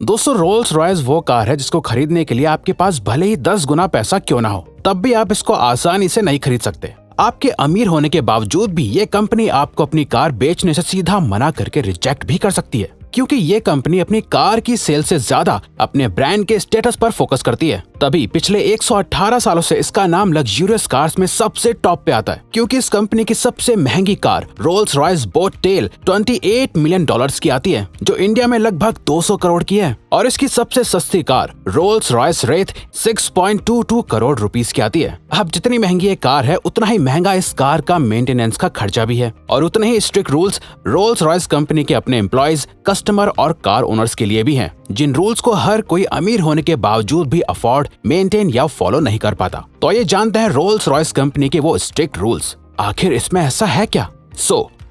दोस्तों Rolls Royce वो car है जिसको खरीदने के लिए आपके पास भले ही 10 गुना पैसा क्यों ना हो, तब भी आप इसको आसानी से नहीं खरीद सकते। आपके अमीर होने के बावजूद भी ये कंपनी आपको अपनी कार बेचने से सीधा मना करके रिजेक्ट भी कर सकती है, क्योंकि ये कंपनी अपनी कार की सेल से ज्यादा अपने ब्रांड के स्टेटस पर फोकस करती है। तभी पिछले 118 सालों से इसका नाम लग्जरियस कार्स में सबसे टॉप पे आता है, क्योंकि इस कंपनी की सबसे महंगी car Rolls Royce Boat Tail $28 million की आती है, जो इंडिया में लगभग 200 करोड़ की है। और इसकी सबसे सस्ती car Rolls Royce Wraith 6.22 crore rupees की आती है। अब जितनी महंगी ये कार है, उतना ही महंगा इस कार का मेंटेनेंस का खर्चा भी है, और उतने ही strict rules Rolls Royce company के अपने एम्प्लॉयज, कस्टमर और कार ओनर्स के लिए भी हैं, जिन रूल्स को हर कोई अमीर होने के बावजूद भी अफोर्ड, मेंटेन या फॉलो नहीं कर पाता। तो ये जानते हैं रोल्स रॉयस कंपनी के वो स्ट्रिक्ट रूल्स। आखिर इसमें ऐसा है क्या?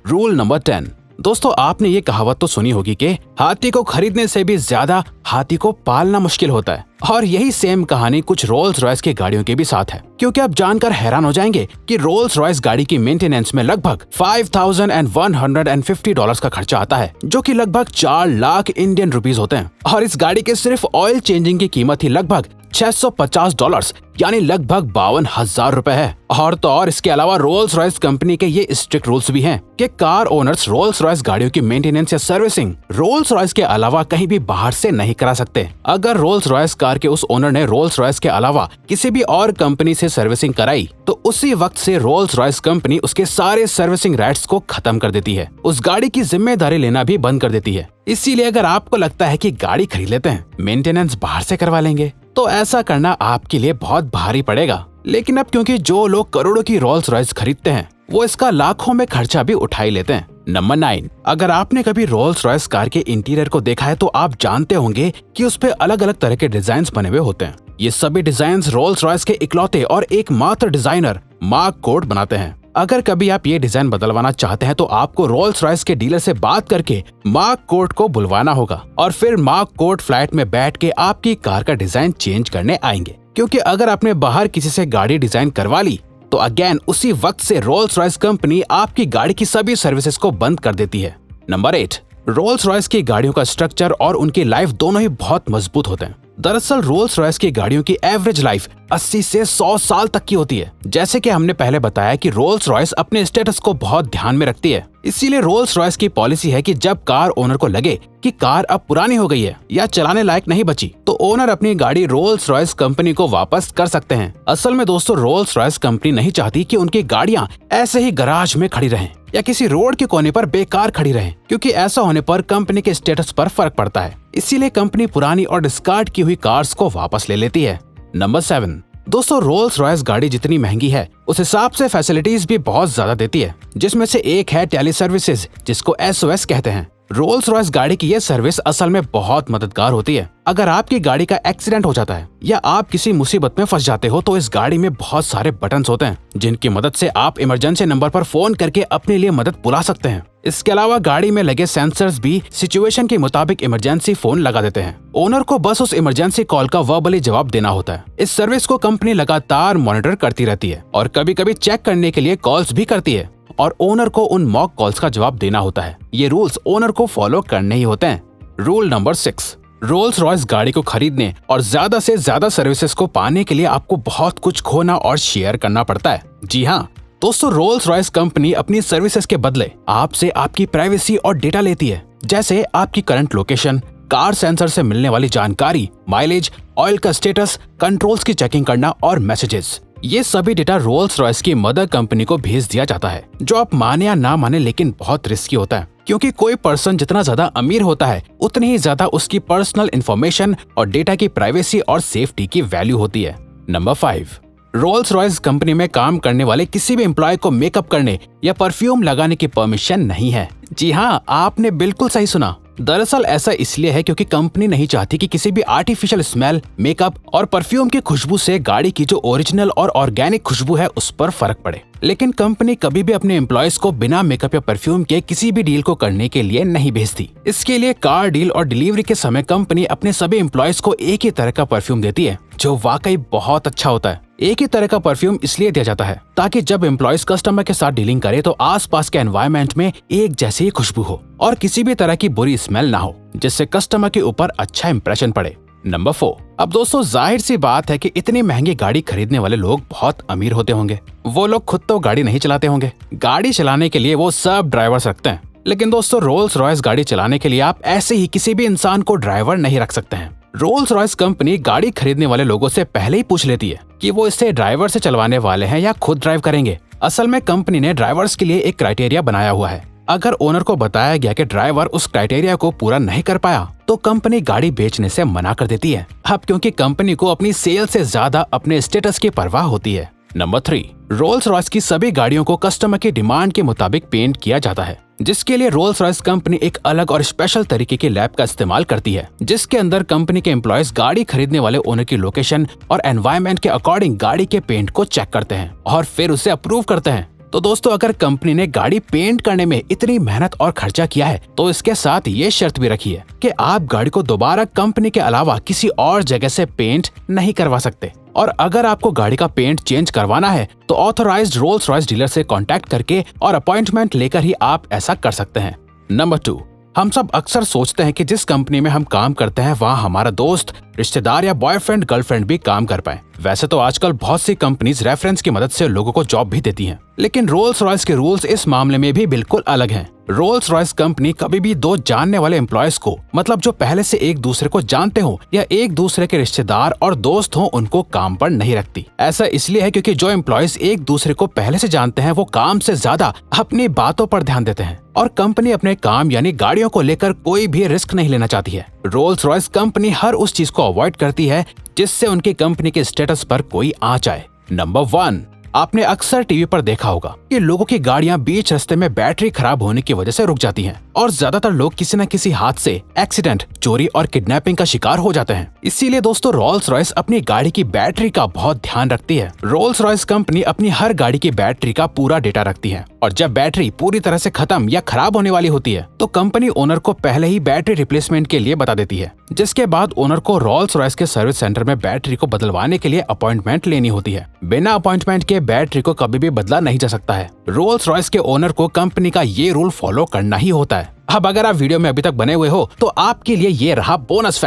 Rule number 10। दोस्तों, आपने ये कहावत तो सुनी होगी कि हाथी को खरीदने से भी ज्यादा हाथी को पालना मुश्किल होता है, और यही सेम कहानी कुछ रोल्स रॉयस की गाड़ियों के भी साथ है, क्योंकि आप जानकर हैरान हो जाएंगे कि रोल्स रॉयस गाड़ी की मेंटेनेंस में लगभग $5,150 का खर्चा आता है, जो कि लगभग 4 लाख इंडियन रुपीस होते हैं। और इस गाड़ी के सिर्फ ऑयल चेंजिंग की कीमत ही लगभग $650 यानी लगभग 52,000 रुपए है। और तो और इसके अलावा रोल्स रॉयस कंपनी के ये स्ट्रिक्ट रूल्स भी हैं कि कार ओनर्स रोल्स रॉयस गाड़ियों की मेंटेनेंस या सर्विसिंग रोल्स रॉयस के अलावा कहीं भी बाहर से नहीं करा सकते। अगर रोल्स रॉयस कार के उस ओनर ने रोल्स रॉयस के अलावा किसी भी और कंपनी से सर्विसिंग कराई, तो उसी वक्त से रोल्स रॉयस कंपनी उसके सारे सर्विसिंग राइट्स को खत्म कर देती है, उस गाड़ी की जिम्मेदारी लेना भी बंद कर देती है। इसीलिए अगर आपको लगता है कि गाड़ी खरीद लेते हैं, मेंटेनेंस बाहर से करवा लेंगे, तो ऐसा करना आपके लिए बहुत भारी पड़ेगा। लेकिन अब क्योंकि जो लोग करोड़ों की रोल्स रॉयस खरीदते हैं, वो इसका लाखों में खर्चा भी उठा ही लेते हैं। नंबर 9। अगर आपने कभी रोल्स रॉयस कार के इंटीरियर को देखा है, तो आप जानते होंगे कि उस पे अलग अलग तरह के डिजाइन बने हुए होते हैं। ये सभी डिजाइन रोल्स रॉयस के इकलौते और एकमात्र डिजाइनर मार्क कोर्ट बनाते हैं। अगर कभी आप ये डिजाइन बदलवाना चाहते हैं, तो आपको रोल्स रॉयस के डीलर से बात करके मार्क कोर्ट को बुलवाना होगा, और फिर मार्क कोर्ट फ्लैट में बैठ के आपकी कार का डिजाइन चेंज करने आएंगे। क्योंकि अगर आपने बाहर किसी से गाड़ी डिजाइन करवा ली, तो अगेन उसी वक्त से रोल्स रॉयस कंपनी आपकी गाड़ी की सभी सर्विसेज को बंद कर देती है। नंबर 8। रोल्स रॉयस की गाड़ियों का स्ट्रक्चर और उनकी लाइफ दोनों ही बहुत मजबूत होते हैं। दरअसल रोल्स रॉयस की गाड़ियों की एवरेज लाइफ 80 से 100 साल तक की होती है। जैसे कि हमने पहले बताया कि रोल्स रॉयस अपने स्टेटस को बहुत ध्यान में रखती है, इसीलिए रोल्स रॉयस की पॉलिसी है कि जब कार ओनर को लगे कि कार अब पुरानी हो गई है या चलाने लायक नहीं बची, तो ओनर अपनी गाड़ी रोल्स रॉयस कंपनी को वापस कर सकते हैं। असल में दोस्तों, रोल्स रॉयस कंपनी नहीं चाहती कि उनकी गाड़ियां ऐसे ही गराज में खड़ी रहें या किसी रोड के कोने पर बेकार खड़ी रहें, क्योंकि ऐसा होने पर कंपनी के स्टेटस पर फर्क पड़ता है। इसीलिए कंपनी पुरानी और डिस्कार्ड की हुई कार्स को वापस ले लेती है। नंबर 7। दोस्तों, रोल्स रॉयस गाड़ी जितनी महंगी है, उस हिसाब से फैसिलिटीज भी बहुत ज्यादा देती है, जिसमें से एक है टेली सर्विसेज, जिसको SOS कहते हैं। रोल्स रॉयस गाड़ी की यह सर्विस असल में बहुत मददगार होती है। अगर आपकी गाड़ी का एक्सीडेंट हो जाता है या आप किसी मुसीबत में फंस जाते हो, तो इस गाड़ी में बहुत सारे बटन्स होते हैं, जिनकी मदद से आप इमरजेंसी नंबर पर फोन करके अपने लिए मदद बुला सकते हैं। इसके अलावा गाड़ी में लगे सेंसर्स भी सिचुएशन के मुताबिक इमरजेंसी फोन लगा देते हैं। ओनर को बस उस इमरजेंसी कॉल का वर्बली जवाब देना होता है। इस सर्विस को कंपनी लगातार मॉनिटर करती रहती है और कभी कभी चेक करने के लिए कॉल्स भी करती है, और ओनर को उन मॉक कॉल्स का जवाब देना होता है। ये रूल्स ओनर को फॉलो करने ही होते हैं। Rule number 6। रोल्स रॉयस गाड़ी को खरीदने और ज्यादा से ज्यादा सर्विसेज को पाने के लिए आपको बहुत कुछ खोना और शेयर करना पड़ता है। जी हाँ दोस्तों, रोल्स रॉयस कंपनी अपनी सर्विसेज के बदले आपसे आपकी प्राइवेसी और डेटा लेती है, जैसे आपकी करंट लोकेशन, कार सेंसर से मिलने वाली जानकारी, माइलेज, ऑयल का स्टेटस, कंट्रोल्स की चेकिंग करना और मैसेजेस। ये सभी डेटा रोल्स रॉयस की मदर कंपनी को भेज दिया जाता है, जो आप माने या ना माने लेकिन बहुत रिस्की होता है, क्योंकि कोई पर्सन जितना ज्यादा अमीर होता है, उतनी ही ज्यादा उसकी पर्सनल इंफॉर्मेशन और डेटा की प्राइवेसी और सेफ्टी की वैल्यू होती है। नंबर 5। रोल्स रॉयस कंपनी में काम करने वाले किसी भी एम्प्लॉय को मेकअप करने या परफ्यूम लगाने की परमिशन नहीं है। जी हाँ, आपने बिल्कुल सही सुना। दरअसल ऐसा इसलिए है क्योंकि कंपनी नहीं चाहती कि किसी भी आर्टिफिशियल स्मेल, मेकअप और परफ्यूम की खुशबू से गाड़ी की जो ओरिजिनल और ऑर्गेनिक खुशबू है उस पर फर्क पड़े। लेकिन कंपनी कभी भी अपने एम्प्लॉयज को बिना मेकअप या परफ्यूम के किसी भी डील को करने के लिए नहीं भेजती। इसके लिए कार डील और डिलीवरी के समय कंपनी अपने सभी एम्प्लॉयज को एक ही तरह का परफ्यूम देती है, जो वाकई बहुत अच्छा होता है। एक ही तरह का परफ्यूम इसलिए दिया जाता है ताकि जब एम्प्लॉयज कस्टमर के साथ डीलिंग करे तो आसपास के एनवायरनमेंट में एक जैसी ही खुशबू हो और किसी भी तरह की बुरी स्मेल ना हो, जिससे कस्टमर के ऊपर अच्छा इंप्रेशन पड़े। नंबर 4। अब दोस्तों जाहिर सी बात है कि इतनी महंगी गाड़ी खरीदने वाले लोग बहुत अमीर होते होंगे। वो लोग खुद तो गाड़ी नहीं चलाते होंगे, गाड़ी चलाने के लिए वो सब ड्राइवर्स रखते हैं। लेकिन दोस्तों रोल्स रॉयस गाड़ी चलाने के लिए आप ऐसे ही किसी भी इंसान को ड्राइवर नहीं रख सकते हैं। रोल्स रॉयस कंपनी गाड़ी खरीदने वाले लोगों से पहले ही पूछ लेती है कि वो इसे ड्राइवर से चलवाने वाले हैं या खुद ड्राइव करेंगे। असल में कंपनी ने ड्राइवर्स के लिए एक क्राइटेरिया बनाया हुआ है। अगर ओनर को बताया गया कि ड्राइवर उस क्राइटेरिया को पूरा नहीं कर पाया तो कंपनी गाड़ी बेचने से मना कर देती है। अब क्योंकि कंपनी को अपनी सेल से ज्यादा अपने स्टेटस की परवाह होती है। नंबर 3। रोल्स रॉयस की सभी गाड़ियों को कस्टमर की डिमांड के मुताबिक पेंट किया जाता है, जिसके लिए रोल्स रॉयस कंपनी एक अलग और स्पेशल तरीके की लैब का इस्तेमाल करती है, जिसके अंदर कंपनी के एम्प्लॉयज गाड़ी खरीदने वाले ओनर की लोकेशन और एनवायरनमेंट के अकॉर्डिंग गाड़ी के पेंट को चेक करते हैं और फिर उसे अप्रूव करते हैं। तो दोस्तों अगर कंपनी ने गाड़ी पेंट करने में इतनी मेहनत और खर्चा किया है तो इसके साथ ये शर्त भी रखी है कि आप गाड़ी को दोबारा कंपनी के अलावा किसी और जगह से पेंट नहीं करवा सकते। और अगर आपको गाड़ी का पेंट चेंज करवाना है तो ऑथराइज्ड रोल्स रॉयस डीलर से कांटेक्ट करके और अपॉइंटमेंट लेकर ही आप ऐसा कर सकते हैं। नंबर 2। हम सब अक्सर सोचते हैं कि जिस कंपनी में हम काम करते हैं वहाँ हमारा दोस्त, रिश्तेदार या बॉयफ्रेंड गर्लफ्रेंड भी काम कर पाए। वैसे तो आजकल बहुत सी कंपनीज रेफरेंस की मदद से लोगों को जॉब भी देती हैं, लेकिन रोल्स रॉयस के रूल्स इस मामले में भी बिल्कुल अलग हैं। रोल्स रॉयस कंपनी कभी भी दो जानने वाले एम्प्लॉयज को, मतलब जो पहले से एक दूसरे को जानते हो या एक दूसरे के रिश्तेदार और दोस्त हो, उनको काम पर नहीं रखती। ऐसा इसलिए है क्योंकि जो एम्प्लॉयज एक दूसरे को पहले से जानते हैं वो काम से ज्यादा अपनी बातों पर ध्यान देते हैं और कंपनी अपने काम यानी गाड़ियों को लेकर कोई भी रिस्क नहीं लेना चाहती है। रोल्स रॉयस कंपनी हर उस चीज को अवॉइड करती है जिससे उनकी कंपनी के स्टेटस पर कोई आंच आए। नंबर 1। आपने अक्सर टीवी पर देखा होगा कि लोगों की गाड़ियां बीच रास्ते में बैटरी खराब होने की वजह से रुक जाती हैं और ज्यादातर लोग किसी न किसी हादसे, एक्सीडेंट, चोरी और किडनैपिंग का शिकार हो जाते हैं। इसीलिए दोस्तों रोल्स रॉयस अपनी गाड़ी की बैटरी का बहुत ध्यान रखती है। रोल्स रॉयस कंपनी अपनी हर गाड़ी की बैटरी का पूरा डेटा रखती है और जब बैटरी पूरी तरह से खत्म या खराब होने वाली होती है तो कंपनी ओनर को पहले ही बैटरी रिप्लेसमेंट के लिए बता देती है, जिसके बाद ओनर को रोल्स रॉयस के सर्विस सेंटर में बैटरी को बदलवाने के लिए अपॉइंटमेंट लेनी होती है। बिना अपॉइंटमेंट के बैटरी को कभी भी बदला नहीं जा सकता है। रोल्स रॉयस के ओनर को कंपनी का ये रूल फॉलो करना ही होता है। अब अगर आप वीडियो में अभी तक बने हुए हो तो आपके लिए ये रहा बोनस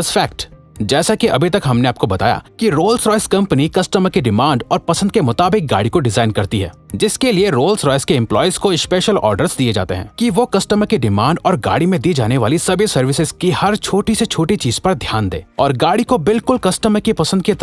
फैक्ट। जैसा कि अभी तक हमने आपको बताया कि रोल्स रॉयस कंपनी कस्टमर की डिमांड और पसंद के मुताबिक गाड़ी को डिजाइन करती है, जिसके लिए रोल्स रॉयस के एम्प्लॉयज को स्पेशल ऑर्डर्स दिए जाते हैं कि वो कस्टमर की डिमांड और गाड़ी में दी जाने वाली सभी सर्विसेज की हर छोटी से छोटी चीज पर ध्यान दे और गाड़ी को बिल्कुल कस्टमर की पसंद की